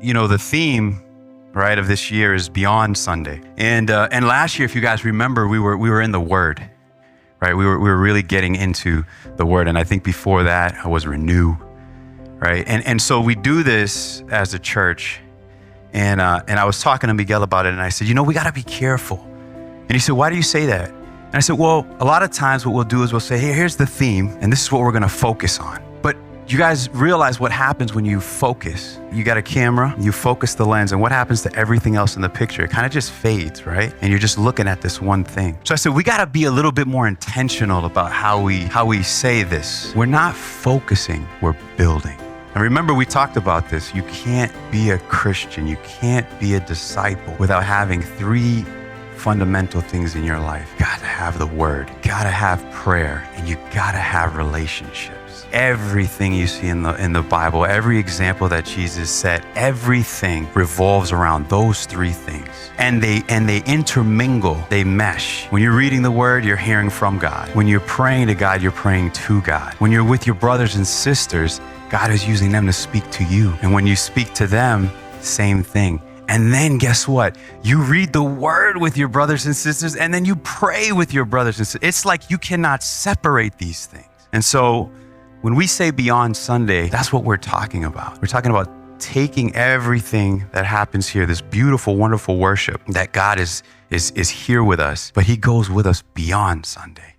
the theme, right, of this year is Beyond Sunday. And last year, if you guys remember, we were in the Word, right? We were really getting into the Word. And I think before that, I was Renew, right? And so we do this as a church. And I was talking to Miguel about it, and I said, we got to be careful. And he said, why do you say that? And I said, well, a lot of times what we'll do is we'll say, hey, here's the theme, and this is what we're going to focus on. But you guys realize what happens when you focus. You got a camera, you focus the lens, and what happens to everything else in the picture? It kind of just fades, right? And you're just looking at this one thing. So I said, we got to be a little bit more intentional about how we say this. We're not focusing, we're building. And remember, we talked about this. You can't be a Christian, you can't be a disciple without having 3 fundamental things in your life. You gotta have the Word, you gotta have prayer, and you gotta have relationships. Everything you see in the Bible, every example that Jesus set, everything revolves around those 3 things. And they intermingle, they mesh. When you're reading the Word, you're hearing from God. When you're praying to God, you're praying to God. When you're with your brothers and sisters, God is using them to speak to you. And when you speak to them, same thing. And then guess what? You read the Word with your brothers and sisters, and then you pray with your brothers and sisters. It's like you cannot separate these things. And so when we say Beyond Sunday, that's what we're talking about. We're talking about taking everything that happens here, this beautiful, wonderful worship that God is here with us, but He goes with us beyond Sunday.